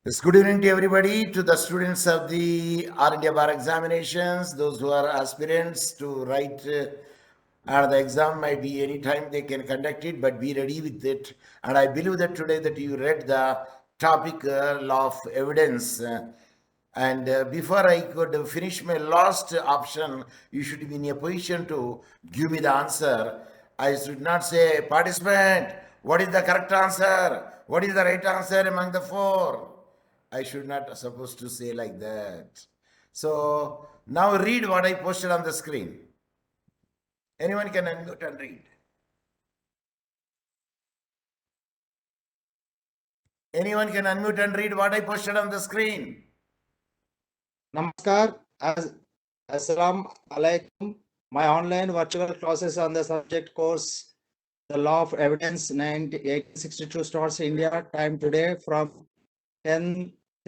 Yes, good evening to everybody, to the students of the All India Bar examinations, those who are aspirants to write, and the exam might be any time they can conduct it, but be ready with it. And I believe that today that you read the topic law of evidence. And before I could finish my last option, you should be in a position to give me the answer. I should not say, participant, what is the correct answer? What is the right answer among the four? I should not supposed to say like that. So now read what I posted on the screen. Anyone can unmute and read. Anyone can unmute and read what I posted on the screen. Namaskar. Assalamu alaikum. My online virtual classes on the subject course, The Law of Evidence 1862 starts India. Time today from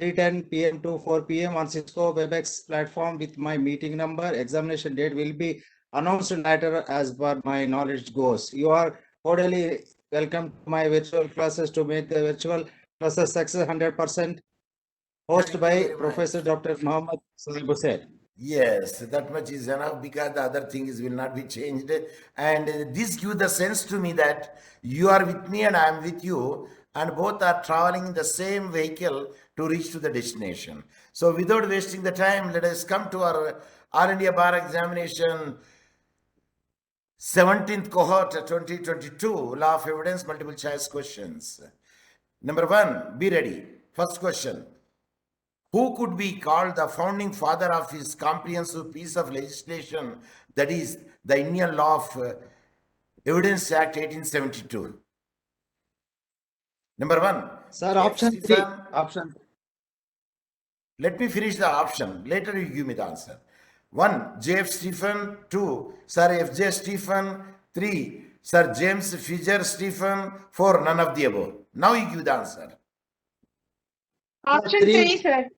3:10 p.m. to 4 p.m. on Cisco WebEx platform with my meeting number. Examination date will be announced later as per my knowledge goes. You are cordially welcome to my virtual classes to make the virtual classes success 100%. Hosted by Professor Dr. Muhammad Salih Hussain. Yes, that much is enough because the other things will not be changed. And this gives the sense to me that you are with me and I am with you, and both are traveling in the same vehicle to reach to the destination. So without wasting the time, let us come to our All India Bar Examination 17th cohort 2022 Law of Evidence multiple choice questions. Number 1, be ready. First question. Who could be called the founding father of his comprehensive piece of legislation, that is the Indian Law of Evidence Act 1872? Number 1. Sir, option 3. Option. Let me finish the option. Later you give me the answer. 1. J.F. Stephen. 2. Sir F.J. Stephen. 3. Sir James Fisher Stephen. 4. None of the above. Now you give the answer. Option 3, sir.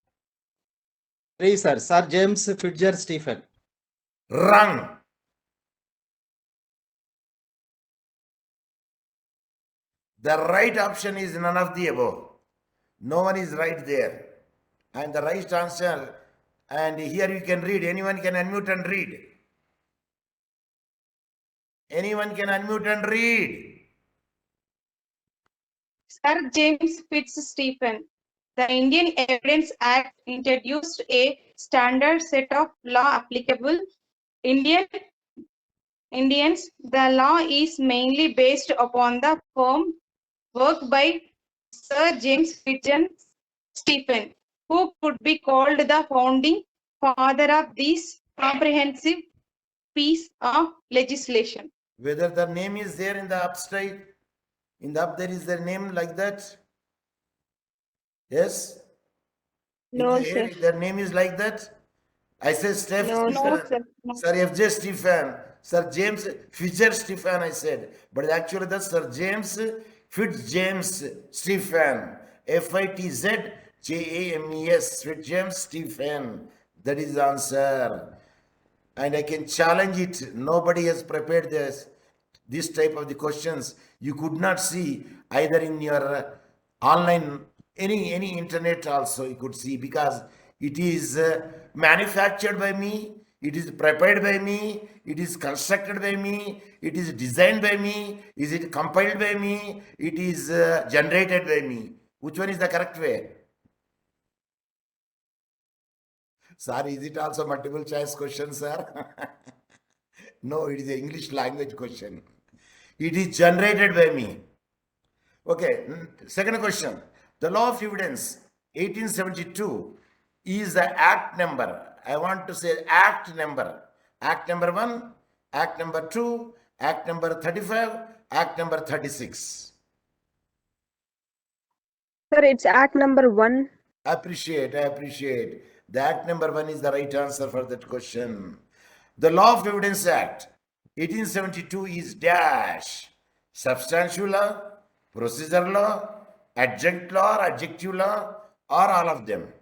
3, sir. Sir James Fisher Stephen. Wrong. The right option is none of the above. No one is right there. And the right answer, and here you can read, anyone can unmute and read. Anyone can unmute and read. Sir James Stephen. The Indian Evidence Act introduced a standard set of law applicable Indians. The law is mainly based upon the firm work by Sir James Fisher Stephen, who could be called the founding father of this comprehensive piece of legislation. Whether the name is there in the upside, in the up there is the name like that? Yes? No, sir. Their name is like that? I said Steph No, Stephen. sir. Sir F.J. Stephen. Sir James Fisher Stephen, I said. But actually that's Sir James James Stephen. F-I-T-Z-J-A-M-E-S. James Stephen. That is the answer. And I can challenge it. Nobody has prepared this type of the questions. You could not see either in your online, any internet also you could see, because it is manufactured by me, it is prepared by me, it is constructed by me, it is designed by me, is it compiled by me, it is generated by me. Which one is the correct way? Sir, is it also multiple choice question, sir? No, it is an English language question. It is generated by me. Okay, second question. The Law of Evidence 1872 is the act number. I want to say act number. Act number 1, act number 2, act number 35, act number 36. Sir, it's act number 1. I appreciate. The act number 1 is the right answer for that question. The Law of Evidence Act 1872 is dash substantive law, procedure law, adjunct law, or adjective law, or all of them?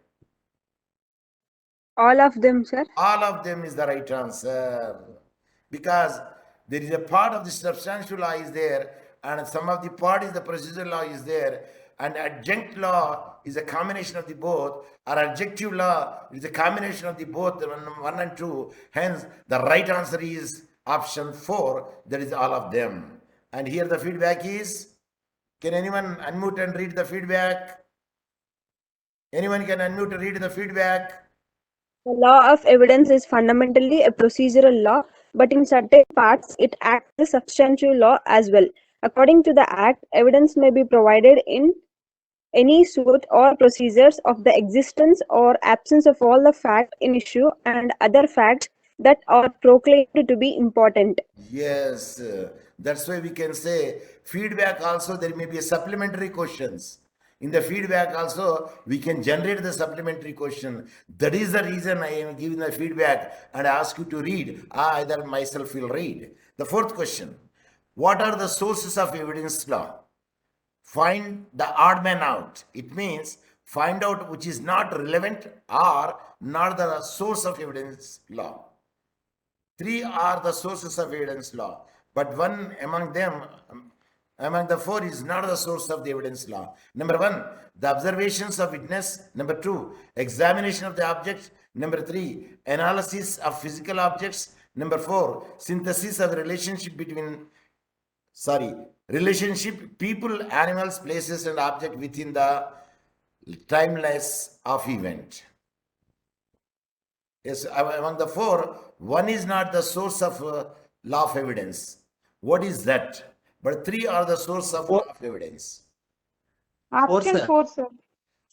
All of them, sir. All of them is the right answer, because there is a part of the substantive law is there and some of the part is the procedure law is there. and adjunct law is a combination of the both, or adjective law is a combination of the both, one and two. Hence, the right answer is option 4, that is all of them. And here the feedback is, can anyone unmute and read the feedback? Anyone can unmute and read the feedback? The law of evidence is fundamentally a procedural law, but in certain parts it acts as a substantive law as well. According to the Act, evidence may be provided in any suit or procedures of the existence or absence of all the fact in issue and other facts that are proclaimed to be important. Yes, that's why we can say feedback also, there may be a supplementary questions. In the feedback also, we can generate the supplementary question. That is the reason I am giving the feedback and ask you to read. Either myself will read. The fourth question, what are the sources of evidence law? Find the odd man out. It means find out which is not relevant or not the source of evidence law. 3 are the sources of evidence law, but one among them, among the 4, is not the source of the evidence law. Number 1, the observations of witness. Number 2, examination of the object. Number 3, analysis of physical objects. Number 4, synthesis of relationship people, animals, places, and object within the timeless of event. Yes, among the 4, one is not the source of law of evidence. What is that? But 3 are the source of law of evidence. Option sir. 4, sir.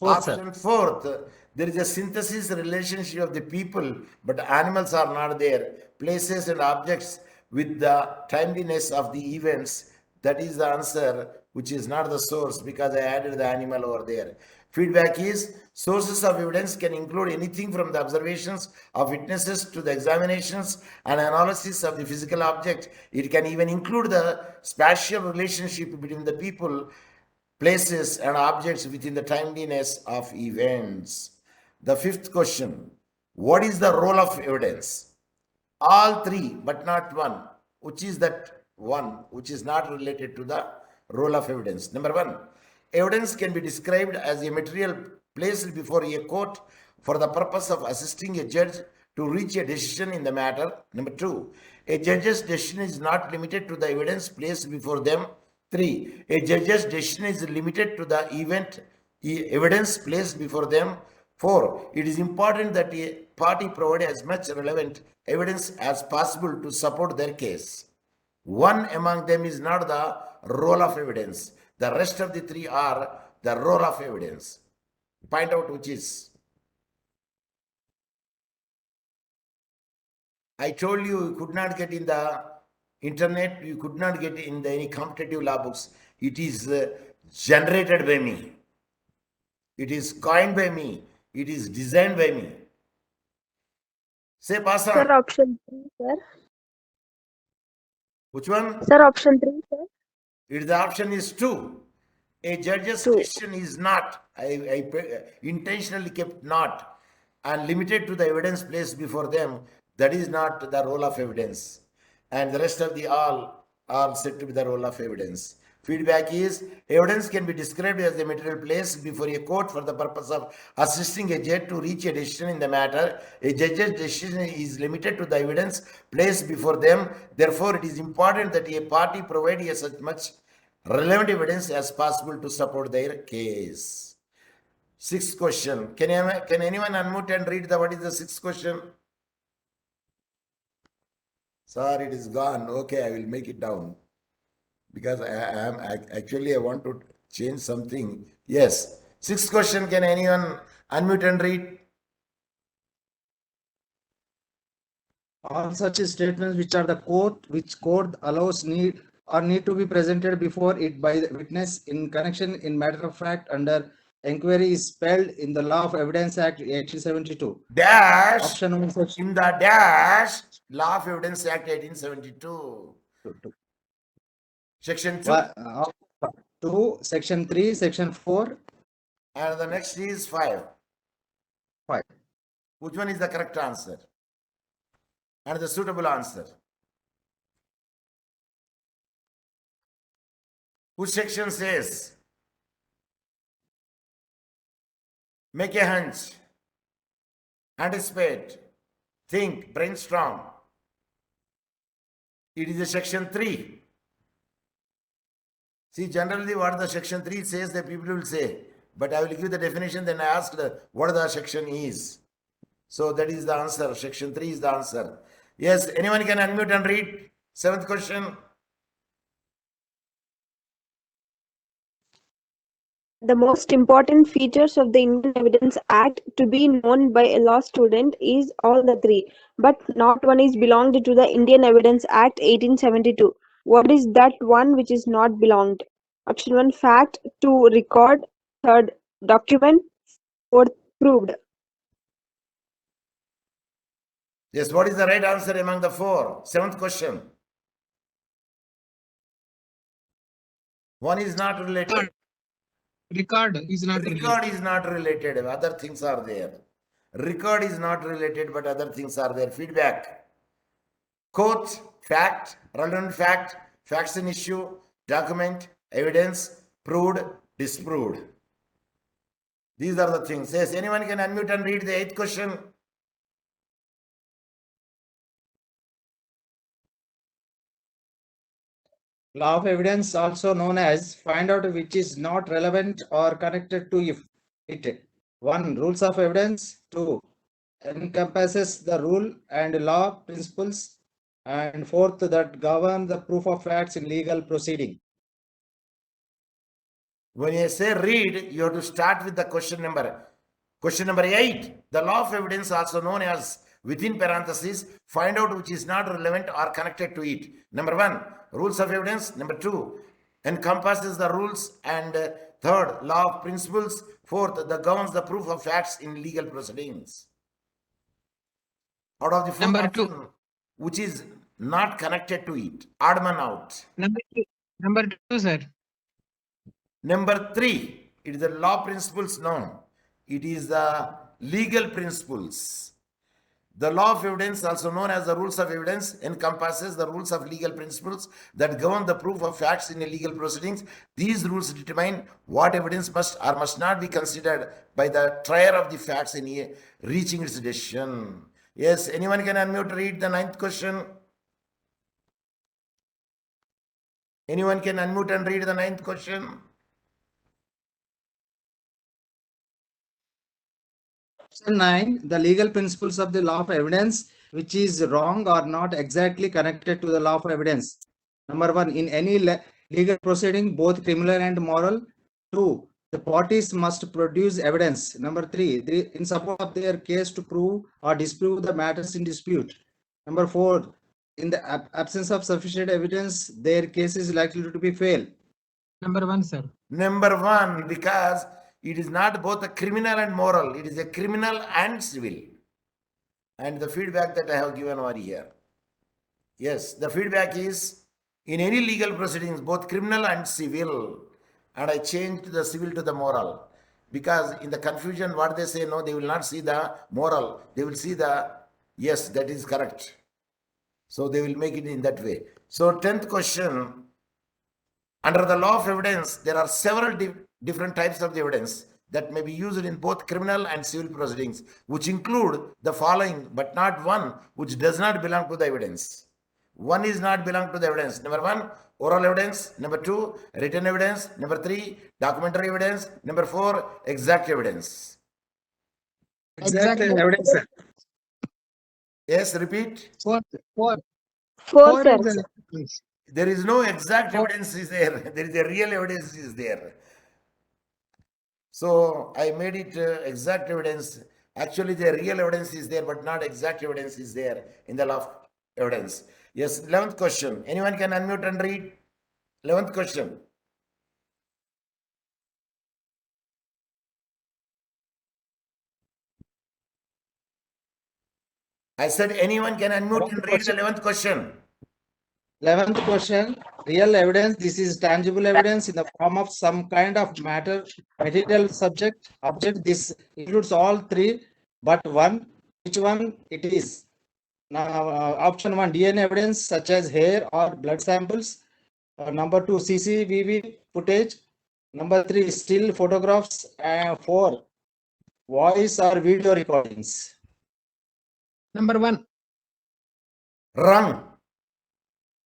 Option 4th, there is a synthesis relationship of the people, but animals are not there. Places and objects with the timeliness of the events. That is the answer, which is not the source, because I added the animal over there. Feedback is, sources of evidence can include anything from the observations of witnesses to the examinations and analysis of the physical object. It can even include the spatial relationship between the people, places, and objects within the timeliness of events. The 5th question, what is the role of evidence? All 3, but not 1. Which is that 1 which is not related to the role of evidence? Number 1, evidence can be described as a material placed before a court for the purpose of assisting a judge to reach a decision in the matter. Number 2, a judge's decision is not limited to the evidence placed before them. 3, a judge's decision is limited to the evidence placed before them. 4, it is important that a party provide as much relevant evidence as possible to support their case. One among them is not the role of evidence. The rest of the 3 are the role of evidence. Find out which is. I told you could not get in the internet, you could not get in any competitive law books. It is generated by me. It is coined by me. It is designed by me. Say, pass on. Sir, option 3, sir. Which one? Sir, option 3, sir. The option is 2. A judge's 2. decision is not, I intentionally kept not, and limited to the evidence placed before them. That is not the role of evidence. And the rest of the all are said to be the role of evidence. Feedback is, evidence can be described as the material placed before a court for the purpose of assisting a judge to reach a decision in the matter. A judge's decision is limited to the evidence placed before them. Therefore, it is important that a party provide as much relevant evidence as possible to support their case. 6th question. Can anyone unmute and read what is the 6th question? Sorry, it is gone. Okay, I will make it down. Because I want to change something. Yes. 6th question, can anyone unmute and read? All such statements which court allows need to be presented before it by the witness in connection in matter of fact under inquiry is spelled in the Law of Evidence Act 1872. Dash. Option 1 section. In the dash, Law of Evidence Act 1872. Section 2. 2, section 3, section 4. And the next is 5. 5. Which one is the correct answer? And the suitable answer? Which section says Make a hunch. Anticipate. Think. Brainstorm. It is a section 3. See, generally what the section 3 says, the people will say, but I will give the definition, then I ask what the section is. So that is the answer. Section 3 is the answer. Yes, anyone can unmute and read. 7th question. The most important features of the Indian Evidence Act to be known by a law student is all the three, but not one is belonged to the Indian Evidence Act 1872. What is that one which is not belonged? Option 1, fact; 2, record; 3rd, document; 4th, proved. Yes, what is the right answer among the 4? 7th question. One is not related. Record is not related. Record is not related. Other things are there. Record is not related, but other things are there. Feedback. Quote, fact, relevant fact, facts in issue, document, evidence, proved, disproved. These are the things. Yes, anyone can unmute and read the 8th question. Law of evidence, also known as find out which is not relevant or connected to it. 1, rules of evidence. 2, encompasses the rule and law principles. And 4th, that govern the proof of facts in legal proceeding. When you say read, you have to start with the question number. Question number 8. The law of evidence, also known as within parentheses, find out which is not relevant or connected to it. Number 1, rules of evidence. Number 2, encompasses the rules. And 3rd, law of principles. 4th, that governs the proof of facts in legal proceedings. Out of the 4th Number option, 2. which is not connected to it, odd man out. Number 2, sir. Number 3, it is the law principles known. It is the legal principles. The law of evidence, also known as the rules of evidence, encompasses the rules of legal principles that govern the proof of facts in a legal proceedings. These rules determine what evidence must or must not be considered by the trier of the facts in reaching its decision. Yes, anyone can unmute, read the 9th question. Anyone can unmute and read the 9th question. Option 9, the legal principles of the law of evidence, which is wrong or not exactly connected to the law of evidence. Number 1, in any legal proceeding, both criminal and moral. 2, the parties must produce evidence. Number 3, in support of their case to prove or disprove the matters in dispute. Number 4, in the absence of sufficient evidence, their case is likely to be fail. Number 1, sir. Number 1, because it is not both a criminal and moral. It is a criminal and civil. And the feedback that I have given over here. Yes, the feedback is in any legal proceedings, both criminal and civil. And I changed the civil to the moral. Because in the confusion, what they say, no, they will not see the moral. They will see the, yes, that is correct. So they will make it in that way. So 10th question, under the law of evidence, there are several different types of the evidence that may be used in both criminal and civil proceedings, which include the following, but not one which does not belong to the evidence. One is not belong to the evidence. Number 1, oral evidence. Number 2, written evidence. Number 3, documentary evidence. Number 4, exact evidence. Exact evidence, sir. Yes, repeat. 4, Sir. is the evidence. There is no exact evidence is there. There is a real evidence is there. So I made it exact evidence. Actually, the real evidence is there, but not exact evidence is there in the law of evidence. Yes, 11th question. Anyone can unmute and read? 11th question. I said anyone can unmute and read the 11th question. 11th question, real evidence. This is tangible evidence in the form of some kind of matter, material, subject, object. This includes all three, but one. Which one it is? Now, option 1, DNA evidence such as hair or blood samples. Number 2, CCTV footage. Number 3, still photographs. 4, voice or video recordings. Number one. Wrong.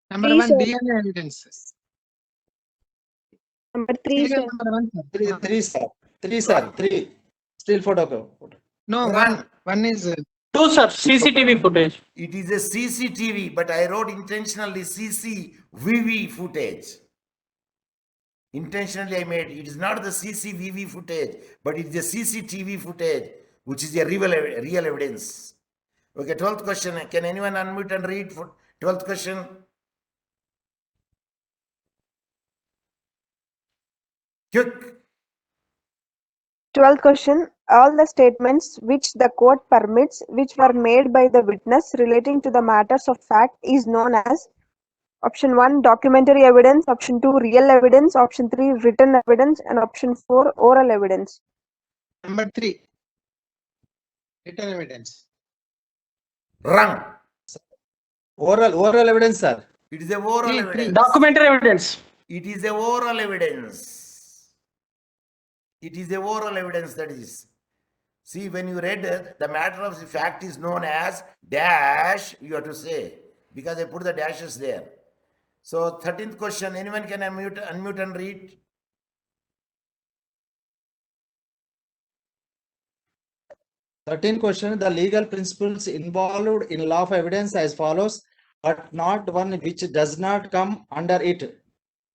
Number Three, one, sir. DNA evidence. Number 3, Serial sir. number one, sir. Three, sir. Three. Still photo. No, Run. one is Two, sir. CCTV footage. It is a CCTV, but I wrote intentionally CCVV footage. Intentionally I made, it is not the CCVV footage, but it is a CCTV footage, which is a real evidence. Okay, 12th question. Can anyone unmute and read for 12th question? Quick. 12th question. All the statements which the court permits which were made by the witness relating to the matters of fact is known as option 1 documentary evidence, option 2 real evidence, option 3 written evidence, and option 4 oral evidence. number three. Written evidence. Wrong. Oral evidence, sir. It is a oral Three. evidence. Documentary evidence. It is a oral evidence. It is a oral evidence, that is. See, when you read it, the matter of the fact is known as dash, you have to say, because I put the dashes there. So 13th question, anyone can unmute and read? Thirteenth question, the legal principles involved in law of evidence as follows, but not one which does not come under it.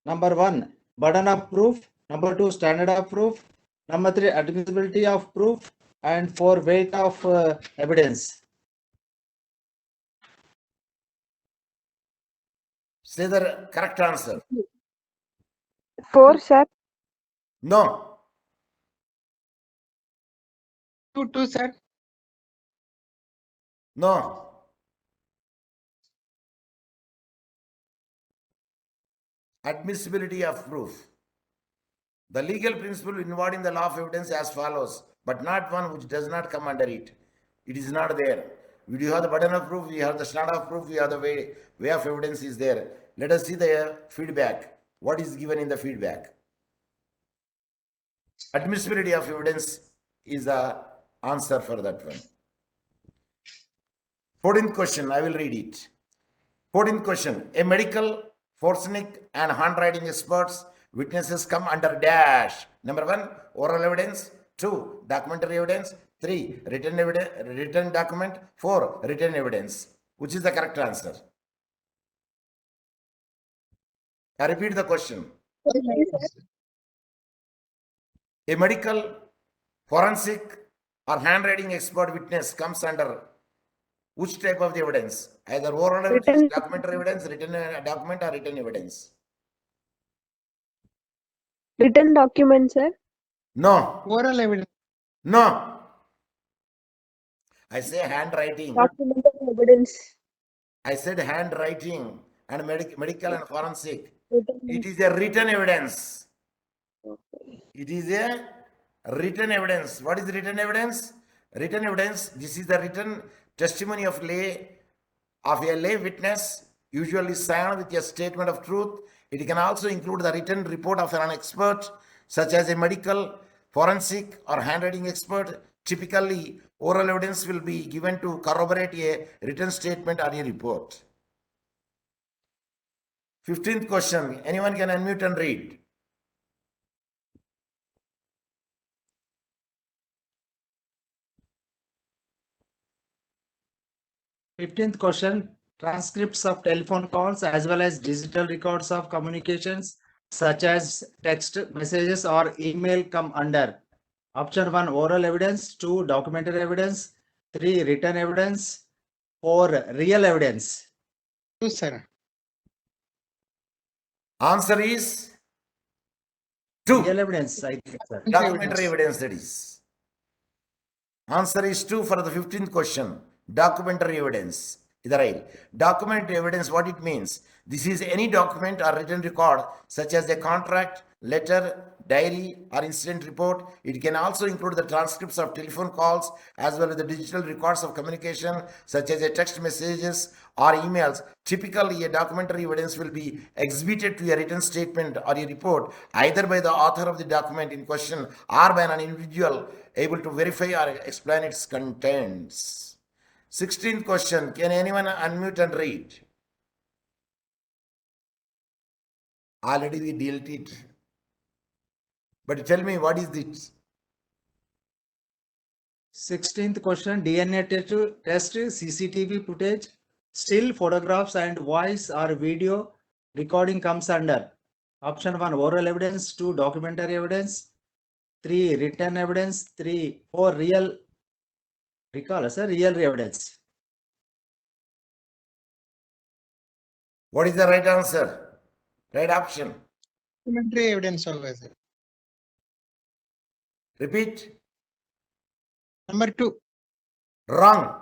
Number 1, burden of proof. Number 2, standard of proof. Number 3, admissibility of proof. And 4, weight of evidence. Say the correct answer. 4, sir. No. Two, sir. No. Admissibility of proof. The legal principle involved in the law of evidence as follows, but not one which does not come under it. It is not there. We have the burden of proof, we have the standard of proof, we have the way of evidence is there. Let us see the feedback. What is given in the feedback? Admissibility of evidence is the answer for that one. 14th question, I will read it. 14th question, a medical, forensic and handwriting experts, witnesses come under dash. Number 1, oral evidence. 2, documentary evidence. 3, written evidence, written document. 4, written evidence. Which is the correct answer? I repeat the question. A medical, forensic or handwriting expert witness comes under which type of the evidence? Either oral evidence, Written. documentary evidence, written document or written evidence? Written document, sir. No. Oral evidence. No. I say handwriting. Documentary evidence. I said handwriting and medical and forensic. Written. It is a written evidence. It is a written evidence. What is written evidence? Written evidence, this is the written testimony of a lay witness, usually signed with a statement of truth. It can also include the written report of an expert, such as a medical, forensic or handwriting expert. Typically, oral evidence will be given to corroborate a written statement or a report. 15th question, anyone can unmute and read. Fifteenth question, transcripts of telephone calls as well as digital records of communications such as text messages or email come under. Option 1, oral evidence. 2, documentary evidence. 3, written evidence. 4, real evidence. Two, sir. Answer is 2. Real evidence, I think, sir. Documentary evidence, that is. Answer is 2 for the 15th question. Documentary evidence. Is right. Documentary evidence, what it means? This is any document or written record such as a contract, letter, diary, or incident report. It can also include the transcripts of telephone calls as well as the digital records of communication, such as a text messages or emails. Typically, a documentary evidence will be exhibited to a written statement or a report, either by the author of the document in question or by an individual able to verify or explain its contents. 16th question. Can anyone unmute and read? Already we dealt it. But tell me, what is this? 16th question, DNA test, CCTV footage, still photographs and voice or video recording comes under. Option 1, oral evidence. 2, documentary evidence. 3, written evidence. 4, real evidence. What is the right answer? Right option. Documentary evidence always, sir. Repeat. Number 2. Wrong.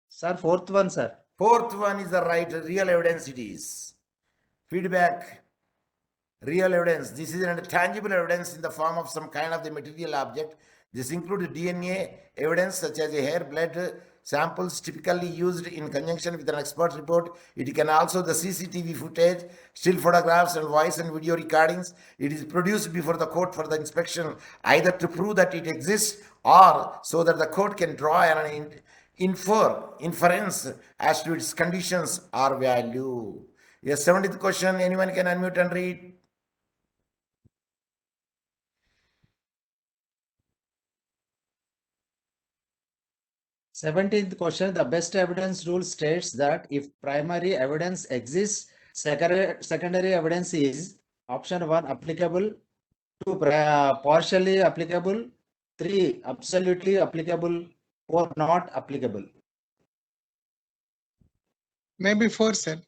Sir, fourth one, sir. Fourth one is the right. Real evidence it is. Feedback. Real evidence. This is a tangible evidence in the form of some kind of the material object. This includes DNA evidence such as a hair, blood samples typically used in conjunction with an expert report. It can also the CCTV footage, still photographs and voice and video recordings. It is produced before the court for the inspection, either to prove that it exists or so that the court can draw an inference as to its conditions or value. Yes, 70th question. Anyone can unmute and read. Seventeenth question, the best evidence rule states that if primary evidence exists, secondary evidence is option 1 applicable, 2 partially applicable, 3 absolutely applicable, 4 not applicable. Maybe 4, sir.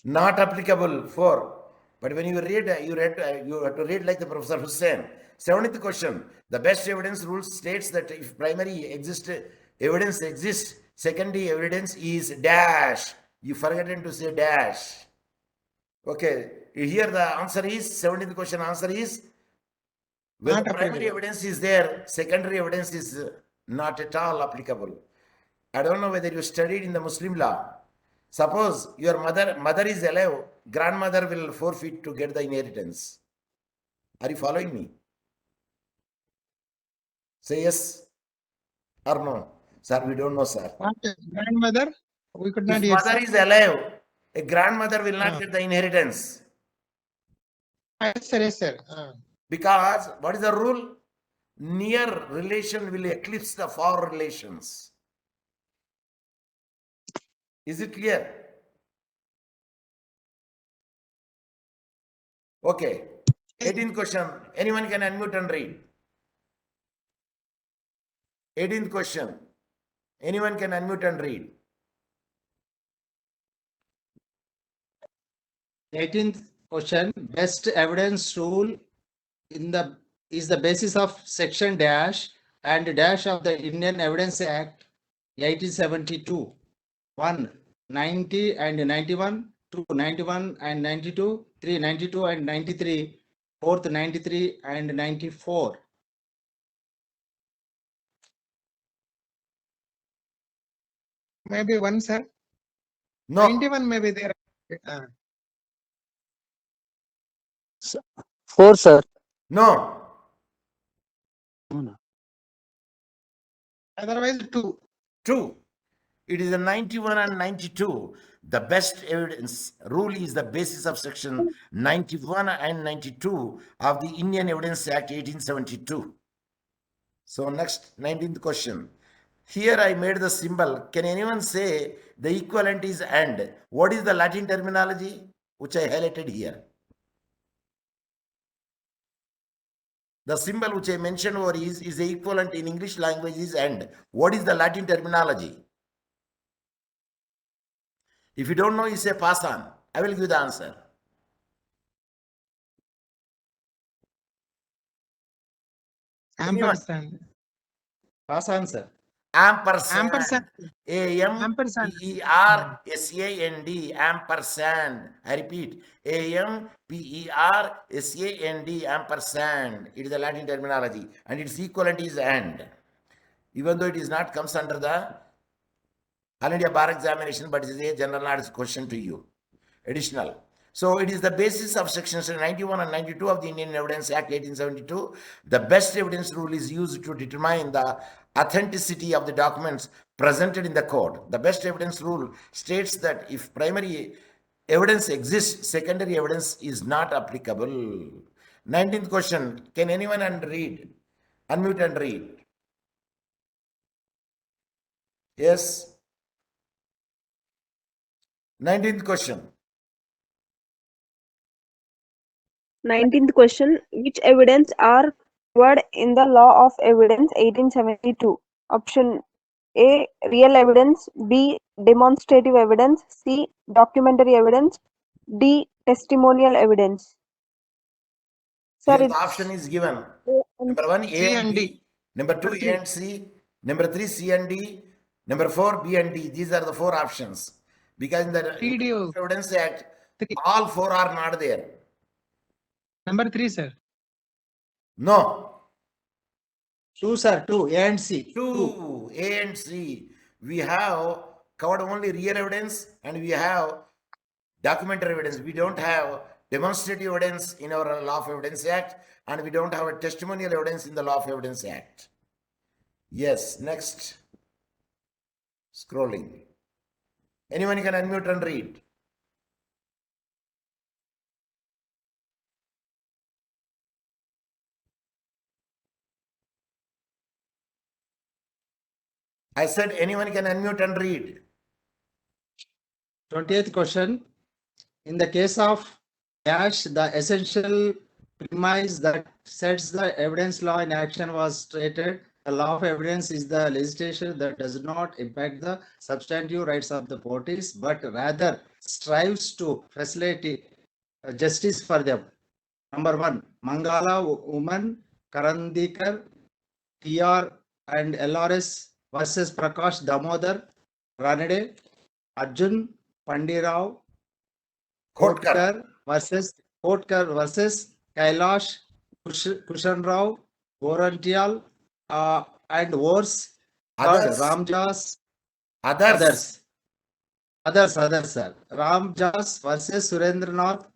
Not applicable for. But when you read, you have to read like the Professor Hussain. 70th question. The best evidence rule states that if primary evidence exists, secondary evidence is dash. You forgotten to say dash. Okay. Here the answer is, 70th question answer is, when Not the primary applicable. evidence is there, secondary evidence is not at all applicable. I don't know whether you studied in the Muslim law. Suppose your mother is alive, grandmother will forfeit to get the inheritance. Are you following me? Say yes or no. Sir, we don't know, sir. What? Grandmother? We could not If hear. mother Sir. is alive, a grandmother will not Ah. get the inheritance. Yes, sir. Yes, sir. Because what is the rule? Near relation will eclipse the far relations. Is it clear? Okay. 18th question. Anyone can unmute and read. 18th question. Anyone can unmute and read. 18th question, best evidence rule is the basis of section dash and dash of the Indian Evidence Act 1872. 1, 90 and 91, 2, 91 and 92, 3, 92 and 93, 4th, 93 and 94. Maybe 1, sir. No. 91 maybe there. 4, sir. No. Otherwise 2. 2. It is a 91 and 92. The best evidence rule is the basis of section 91 and 92 of the Indian Evidence Act 1872. So next, 19th question. Here I made the symbol. Can anyone say the equivalent is and? What is the Latin terminology which I highlighted here? The symbol which I mentioned over is the equivalent in English language is and. What is the Latin terminology? If you don't know, you say pass on. I will give the answer. Anyone? Ampersand. Pass answer. Ampersand. Ampersand. Ampersand. A-M-P-E-R-S-A-N-D. Ampersand. I repeat. A-M-P-E-R-S-A-N-D. Ampersand. It is a Latin terminology. And its equivalent is and. Even though it is not comes under the All India Bar Examination, but it is a general knowledge question to you. Additional. So it is the basis of sections 91 and 92 of the Indian Evidence Act 1872. The best evidence rule is used to determine the authenticity of the documents presented in the court. The best evidence rule states that if primary evidence exists, secondary evidence is not applicable. 19th question. Can anyone read? Unmute and read. Yes. 19th question. 19th question. Which evidence are covered in the Law of Evidence 1872? Option A. Real evidence. B. Demonstrative evidence. C. Documentary evidence. D. Testimonial evidence. Sir, Here the it's option is given. A and Number 1, A C and and B. D. Number 2, A and C. Number 3, C and D. Number 4, B and D. These are the 4 options. Because in the PDO. Evidence Act, 3. all 4 are not there. Number 3, sir. No. 2, sir, 2, A and C. 2, A and C. We have covered only real evidence and we have documentary evidence. We don't have demonstrative evidence in our Law of Evidence Act and we don't have a testimonial evidence in the Law of Evidence Act. Yes, next. Scrolling. Anyone can unmute and read. I said anyone can unmute and read. 20th question. In the case of dash, the essential premise that sets the evidence law in action was stated. The law of evidence is the legislation that does not impact the substantive rights of the parties, but rather strives to facilitate justice for them. Number 1, Mangala woman, Karandikar, TR and LRS versus Prakash Damodar, Ranade, Arjun Pandirao, Kotkar. Kotkar versus Kailash, Kushan Rao, Gorantial, and Wars, Others. Ramjas, Others. others, sir. Ramjas versus Surendranath,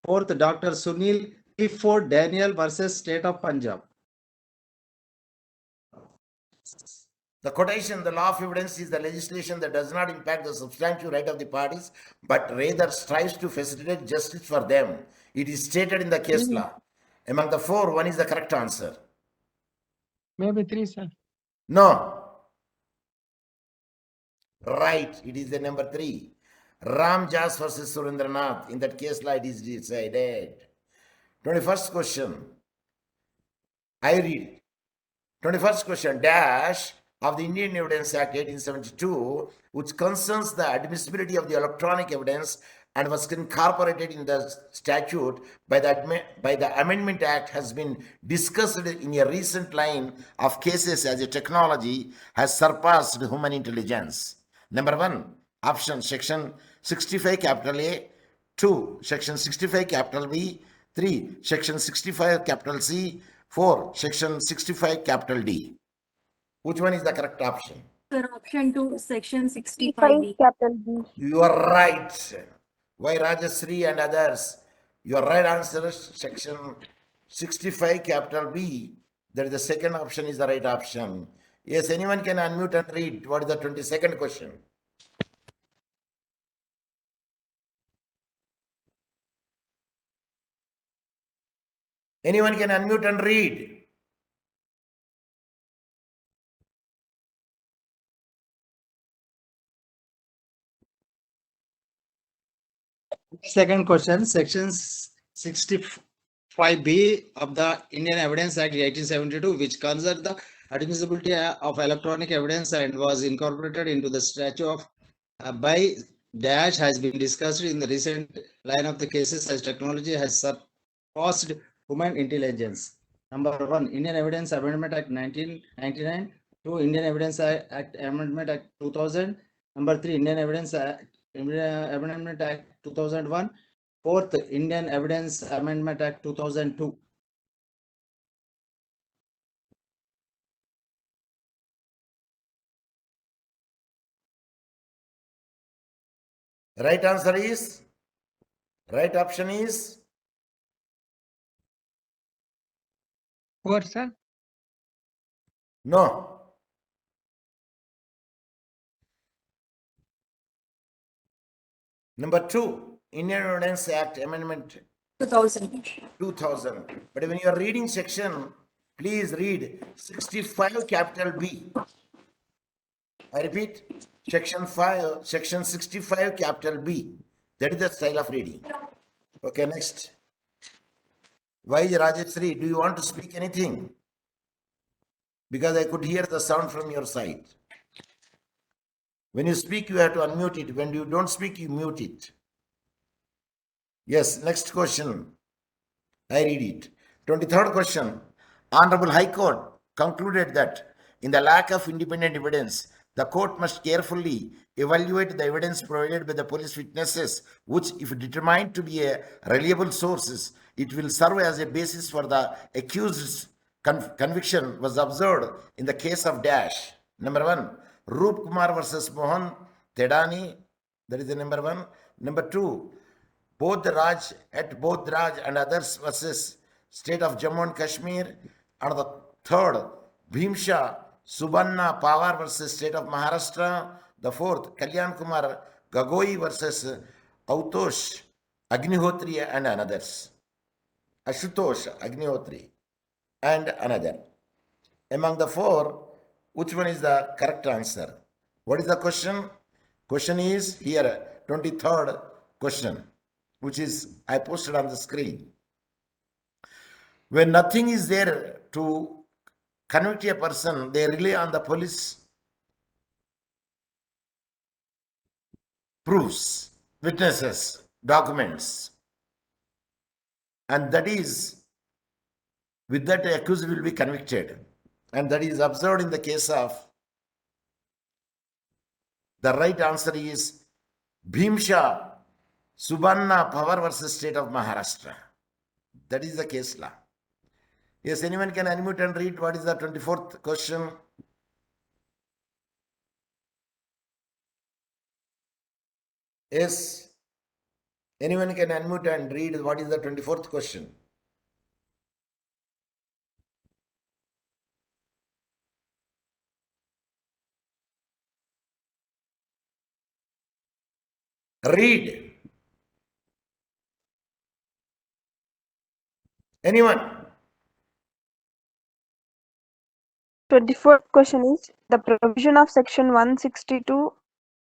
4th, Dr. Sunil, 4th, Daniel versus State of Punjab. The quotation, the law of evidence is the legislation that does not impact the substantive right of the parties, but rather strives to facilitate justice for them. It is stated in the case law. Among the 4, 1 is the correct answer. Maybe 3, sir. No. Right, it is the number 3. Ramjas versus Surendranath. In that case law, it is decided. 21st question. I read. 21st question. Dash of the Indian Evidence Act 1872, which concerns the admissibility of the electronic evidence and was incorporated in the statute by the Amendment Act, has been discussed in a recent line of cases as a technology has surpassed human intelligence. Number 1, option section 65 capital A, 2, section 65 capital B, 3, section 65 capital C, 4, section 65 capital D. Which one is the correct option? Sir, option 2, section 65 65B. capital B. You are right. Why Rajasri and others? Your right answer is section 65 capital B. That is the second option is the right option. Yes, anyone can unmute and read. What is the 22nd question? Anyone can unmute and read. Second question, section 65B of the Indian Evidence Act 1872, which concerns the admissibility of electronic evidence and was incorporated into the statute of by dash, has been discussed in the recent line of the cases as technology has surpassed human intelligence. Number 1, Indian Evidence Amendment Act 1999 2, Indian Evidence Act Amendment Act 2000. Number 3, Indian Evidence Amendment Act 2001. Fourth, Indian Evidence Amendment Act 2002. Right answer is, right option is, Four, sir. no. Number 2, Indian Evidence Act Amendment 2000. 2000. But when you are reading section, please read 65 capital B. I repeat, section 65 capital B. That is the style of reading. Okay, next. Why Rajeshri, do you want to speak anything? Because I could hear the sound from your side. When you speak, you have to unmute it. When you don't speak, you mute it. Yes, next question. I read it. 23rd question. Honorable High Court concluded that in the lack of independent evidence, the court must carefully evaluate the evidence provided by the police witnesses, which, if determined to be a reliable sources, it will serve as a basis for the accused's conviction was observed in the case of Dash. Number 1, Roop Kumar versus Mohan Tedani. That is the number 1. Number 2, Bodhraj and others versus state of Jammu and Kashmir. And the 3rd, Bhimsha Subanna Pawar versus state of Maharashtra. The 4th, Kalyan Kumar Gagoi versus Autosh Agnihotri and others. Ashutosh Agnihotri and another. Among the 4, which one is the correct answer? What is the question? Question is here, 23rd question, which is I posted on the screen. When nothing is there to convict a person, they rely on the police proofs, witnesses, documents. And that is, with that, the accused will be convicted. And that is observed in the case of, the right answer is Bhimsha Subanna Pawar versus state of Maharashtra. That is the case law. Yes, anyone can unmute and read what is the 24th question. Yes, anyone can unmute and read what is the 24th question. Read. Anyone? 24th question is, the provision of section 162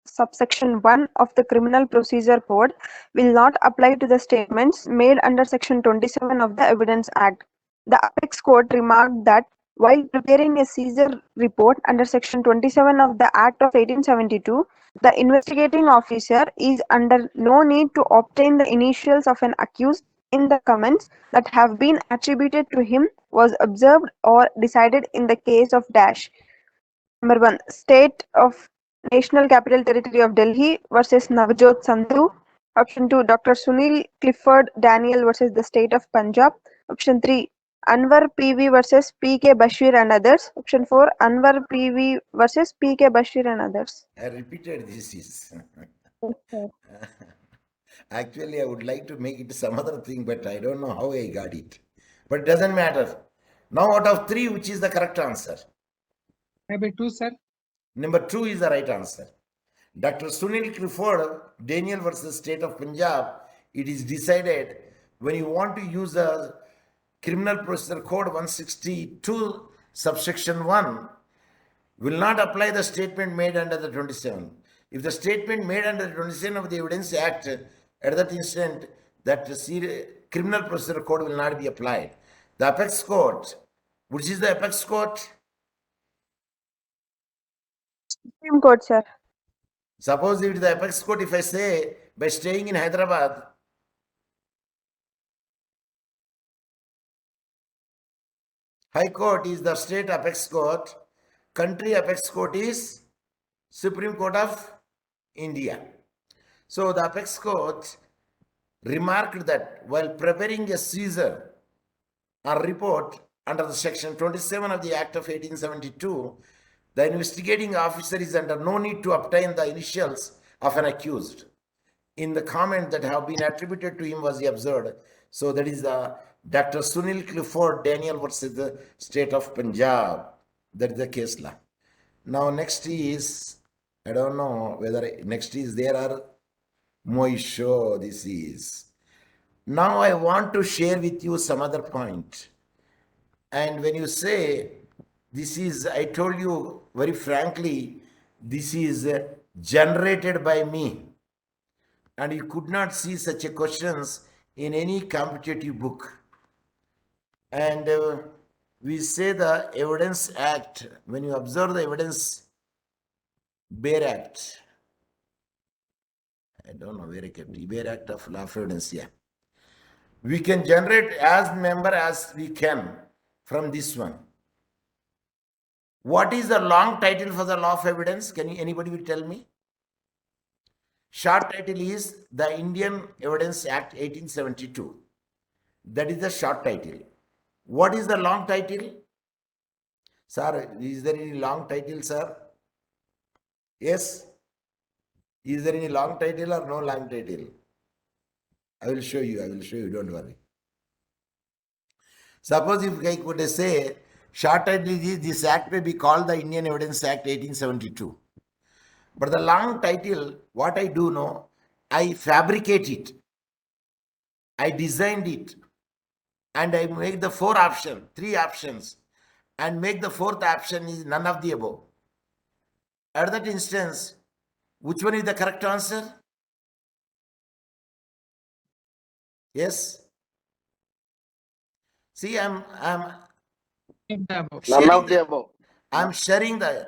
subsection 1 of the Criminal Procedure Code will not apply to the statements made under section 27 of the Evidence Act. The Apex Court remarked that while preparing a seizure report under section 27 of the Act of 1872, the investigating officer is under no need to obtain the initials of an accused in the comments that have been attributed to him was observed or decided in the case of Dash. Number 1, State of National Capital Territory of Delhi versus Navjot Sandhu. Option 2, Dr. Sunil Clifford Daniel versus the State of Punjab. Option 3, Anwar PV versus PK Bashir and others. Option 4, Anwar PV versus PK Bashir and others. I repeated this is. Okay. Actually, I would like to make it some other thing, but I don't know how I got it. But it doesn't matter. Now, out of 3, which is the correct answer? Maybe 2, sir. Number 2 is the right answer. Dr. Sunil Clifford Daniel versus State of Punjab. It is decided when you want to use the Criminal Procedure Code 162 subsection 1 will not apply the statement made under the 27. If the statement made under the 27 of the Evidence Act, at that instant, that Criminal Procedure Code will not be applied. The Apex Court, which is the Apex Court? Supreme Court, sir. Suppose if it is the Apex Court, if I say by staying in Hyderabad, High Court is the state Apex Court, country apex court is Supreme Court of India. So the apex court remarked that while preparing a seizure or report under the section 27 of the Act of 1872, the investigating officer is under no need to obtain the initials of an accused. In the comment that have been attributed to him was observed. So that is the Dr. Sunil Clifford Daniel versus the state of Punjab. That is the case law. Now next is, I don't know whether next is there or Moisho this is. Now I want to share with you some other point. And when you say this is, I told you very frankly, this is generated by me. And you could not see such a questions in any competitive book. And we say the Evidence Act, when you observe the Evidence Bear Act, I don't know where I kept it, Bear Act of Law of Evidence, yeah. We can generate as member as we can from this one. What is the long title for the law of evidence? Can anybody will tell me? Short title is the Indian Evidence Act 1872. That is the short title. What is the long title? Sir, is there any long title, sir? Yes? Is there any long title or no long title? I will show you, don't worry. Suppose if I could say, short title is this act may be called the Indian Evidence Act 1872. But the long title, what I do know, I fabricate it. I designed it. And I make the three options. And make the fourth option is none of the above. At that instance, which one is the correct answer? Yes? See, I'm None of the above. I'm sharing the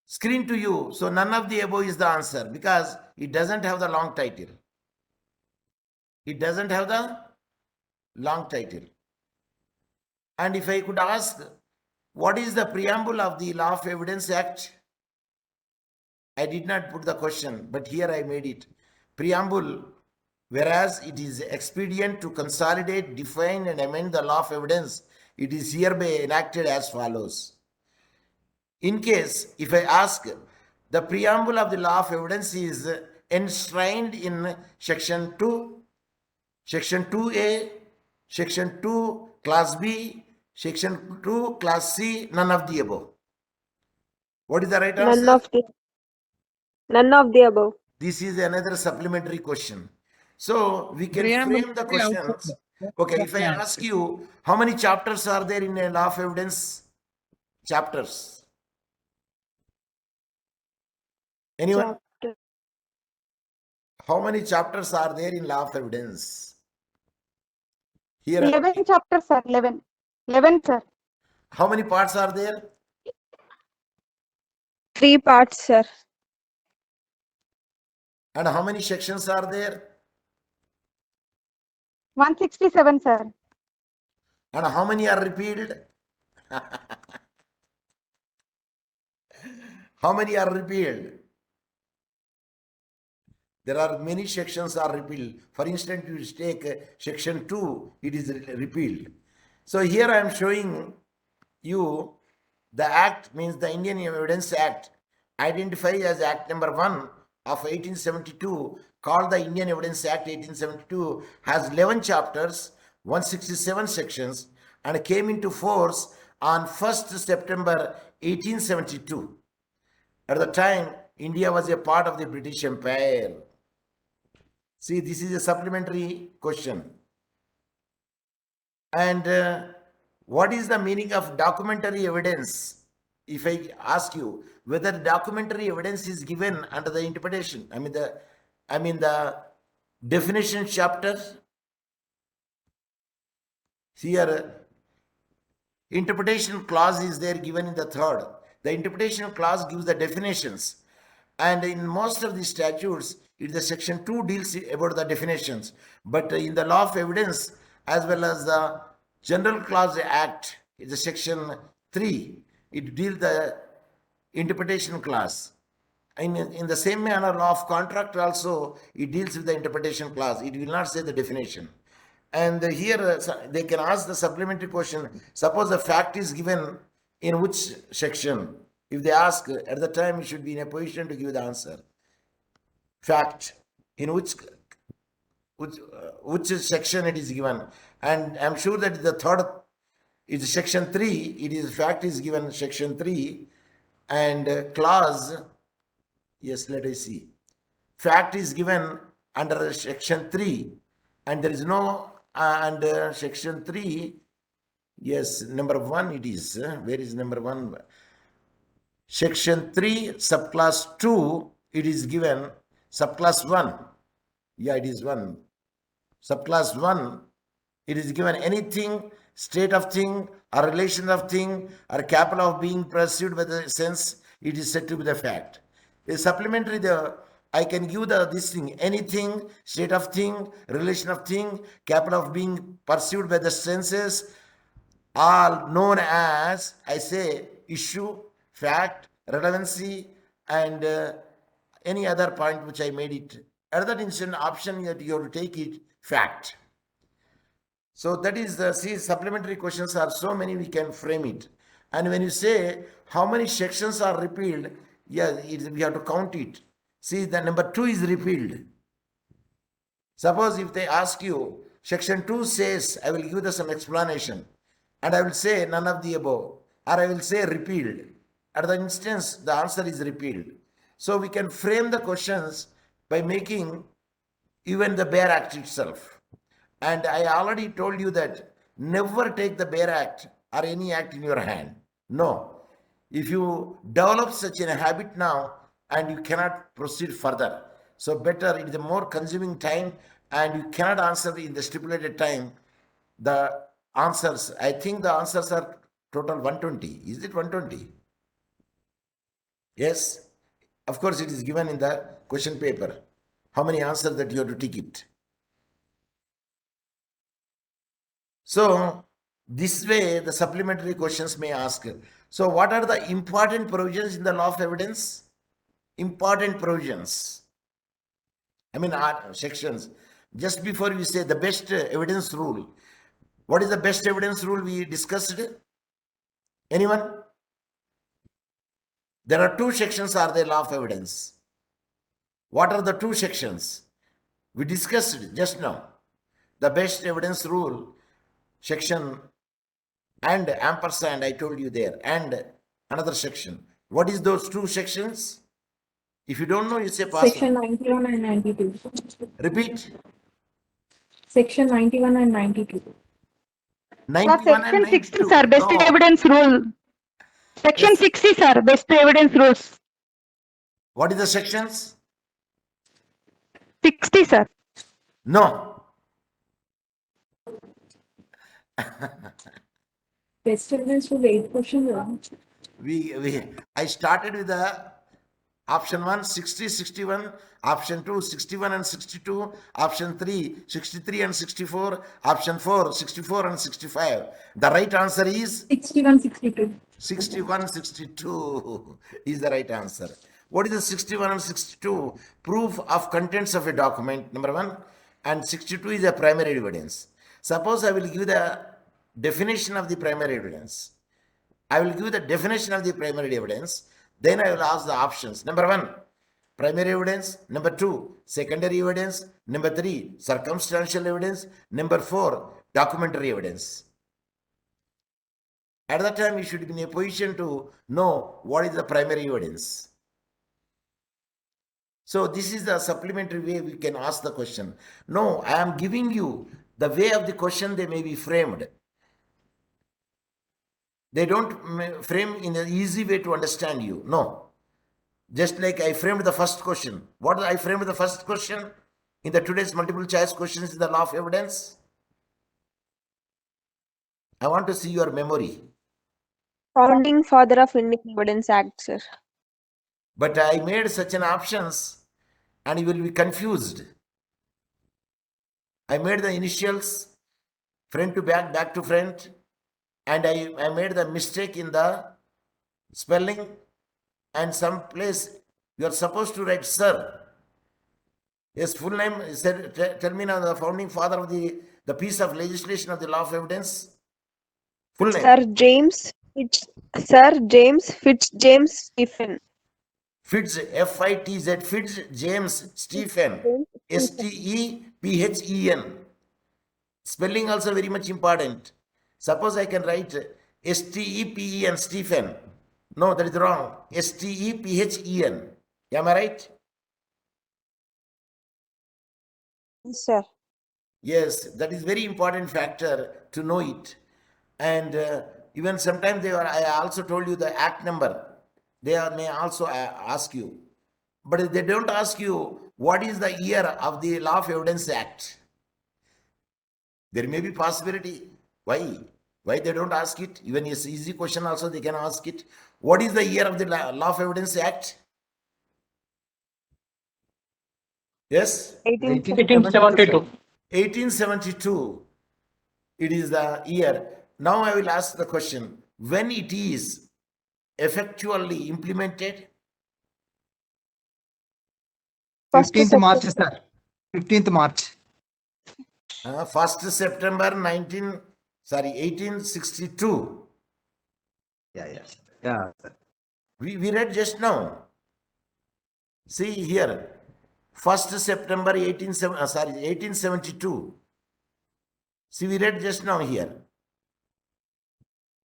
screen to you. So none of the above is the answer because it doesn't have the long title. It doesn't have the long title. And if I could ask, what is the preamble of the Law of Evidence Act? I did not put the question, but here I made it. Preamble, whereas it is expedient to consolidate, define and amend the law of evidence, it is hereby enacted as follows. In case, if I ask, the preamble of the law of evidence is enshrined in section 2, section 2A, section 2, class B, section 2, class C, none of the above. What is the right answer? None of the above. This is another supplementary question. So we can Preamble frame the is the questions. output. Okay, if I ask you, how many chapters are there in a law of evidence? Chapters. Anyone? Chapter. How many chapters are there in law of evidence? Here, 11 chapters, sir. 11. 11, sir. how many parts are there? 3 parts, sir. And how many sections are there? 167, sir. And how many are repealed? How many are repealed? There are many sections are repealed. For instance, you take section 2, it is repealed. So here I am showing you the act, means the Indian Evidence Act, identified as Act number 1 of 1872, called the Indian Evidence Act 1872, has 11 chapters, 167 sections, and came into force on 1st September 1872. At the time, India was a part of the British Empire. See, this is a supplementary question. And what is the meaning of documentary evidence? If I ask you whether documentary evidence is given under the interpretation, I mean the definition chapter. Here, interpretation clause is there given in the 3rd. The interpretation clause gives the definitions. And in most of the statutes, the section 2 deals about the definitions. But in the law of evidence, as well as the General Clause Act, the section 3, it deals the interpretation clause. In the same manner, law of contract also, it deals with the interpretation clause. It will not say the definition. And here they can ask the supplementary question. Suppose the fact is given in which section? If they ask, at the time you should be in a position to give the answer. Fact, in which section it is given. And I'm sure that the third is section 3. It is fact is given section 3 and clause. Yes, let us see. Fact is given under section 3 and there is no under section 3. Yes, number 1 it is. Where is number 1? Section 3, subclass 2, it is given. Subclass 1. Yeah, it is 1. Subclass 1, it is given anything, state of thing, or relation of thing, or capable of being perceived by the sense, it is said to be the fact. A supplementary, I can give this thing, anything, state of thing, relation of thing, capable of being perceived by the senses, all known as, I say, issue, fact, relevancy, and any other point which I made it. At that instant, option that you have to take it, fact. So that is the, see, supplementary questions are so many, we can frame it. And when you say how many sections are repealed, yeah, we have to count it. See, the number 2 is repealed. Suppose if they ask you, section 2 says, I will give them some explanation, and I will say none of the above, or I will say repealed. At the instance, the answer is repealed. So we can frame the questions by making even the bare act itself. And I already told you that never take the bare act or any act in your hand. No. If you develop such a habit now and you cannot proceed further, so better, it is a more consuming time and you cannot answer in the stipulated time. The answers, I think the answers are total 120. Is it 120? Yes. Of course, it is given in the question paper. How many answers that you have to tick it. So, this way the supplementary questions may ask. So, what are the important provisions in the law of evidence? Important provisions. I mean, sections. Just before we say the best evidence rule. What is the best evidence rule we discussed? Anyone? There are 2 sections are the law of evidence. What are the 2 sections? We discussed it just now. The best evidence rule, section and ampersand, I told you there, and another section. What is those 2 sections? If you don't know, you say pass. Section 91 and 92. Repeat. Section 91 and 92. 91 and 92. sir, best No. evidence rule. Section Yes. 60, sir, best evidence rules. What is the sections? 60, sir. No. Best evidence for 8 questions. I started with the option 1, 60, 61, option 2, 61 and 62, option 3, 63 and 64, option 4, 64 and 65. The right answer is 61, 62. 61, 62 is the right answer. What is the 61 and 62? Proof of contents of a document, number 1, and 62 is a primary evidence. Suppose I will give the definition of the primary evidence. I will give the definition of the primary evidence. Then I will ask the options. Number 1, primary evidence. Number 2, secondary evidence. Number 3, circumstantial evidence. Number 4, documentary evidence. At that time, you should be in a position to know what is the primary evidence. So this is the supplementary way we can ask the question. No, I am giving you the way of the question they may be framed. They don't frame in an easy way to understand you. No. Just like I framed the first question. What I framed the first question in the today's multiple choice questions in the law of evidence? I want to see your memory. Founding Father of Indian Evidence Act, sir. But I made such an options and you will be confused. I made the initials front to back, back to front, and I made the mistake in the spelling, and some place you are supposed to write sir. His full name, tell me now the founding father of the piece of legislation of the law of evidence. Full name. Sir James Fitzjames Stephen. Fitz, F-I-T-Z, Fitz James Stephen, S-T-E-P-H-E-N. Spelling also very much important. Suppose I can write S-T-E-P-E-N, Stephen. No, that is wrong. S-T-E-P-H-E-N. Am I right? Yes, sir. Yes, that is very important factor to know it. And even sometimes I also told you the act number. May also ask you. But they don't ask you what is the year of the Law of Evidence Act. There may be possibility. Why? Why they don't ask it? Even it's easy question also they can ask it. What is the year of the Law of Evidence Act? Yes? 1872. 1872. It is the year. Now I will ask the question. When it is effectually implemented? 15th March, sir. 15th March. 1st September 1862. Yeah. Sir. We read just now. See here. 1st September 1872. See, we read just now here.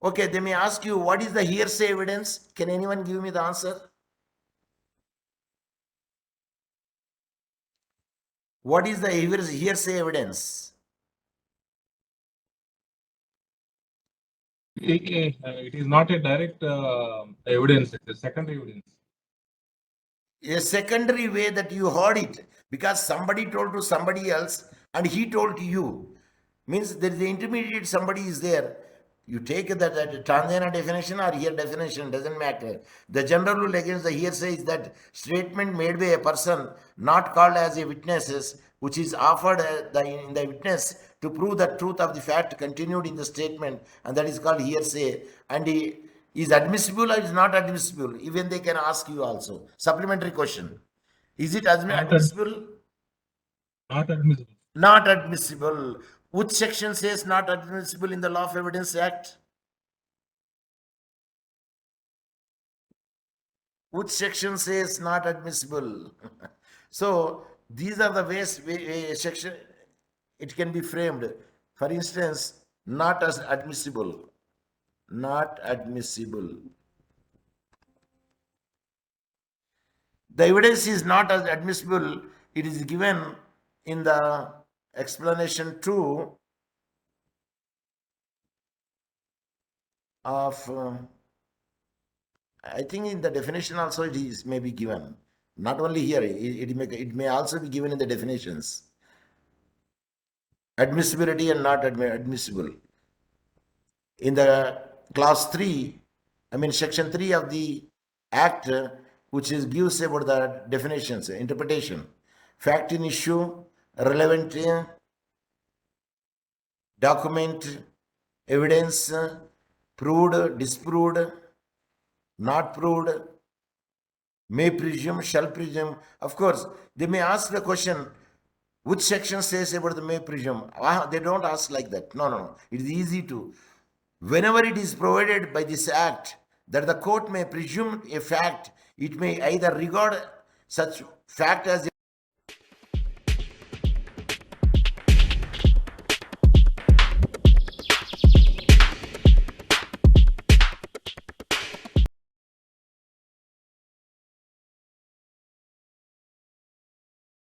Okay, they may ask you, what is the hearsay evidence? Can anyone give me the answer? What is the hearsay evidence? It is not a direct evidence, it's a secondary evidence. A secondary way that you heard it because somebody told to somebody else and he told to you. Means there is the intermediate, somebody is there. You take that Tanzania definition or here definition, doesn't matter. The general rule against the hearsay is that statement made by a person not called as a witness, which is offered in the witness to prove the truth of the fact continued in the statement, and that is called hearsay. And is admissible or is not admissible? Even they can ask you also. Supplementary question. Is it admissible? Not admissible. Not admissible. Which section says not admissible in the Law of Evidence Act? Which section says not admissible? So these are the ways section it can be framed. For instance, not as admissible. Not admissible. The evidence is not as admissible. It is given in the explanation 2 of I think in the definition also it is may be given. Not only here, it may also be given in the definitions. Admissibility and not admissible. In the clause 3, section 3 of the Act, which gives about the definitions, interpretation, fact in issue, relevant document, evidence, proved, disproved, not proved, may presume, shall presume. Of course, they may ask the question, which section says about the may presume? They don't ask like that. No. It is easy to. Whenever it is provided by this act that the court may presume a fact, it may either regard such fact as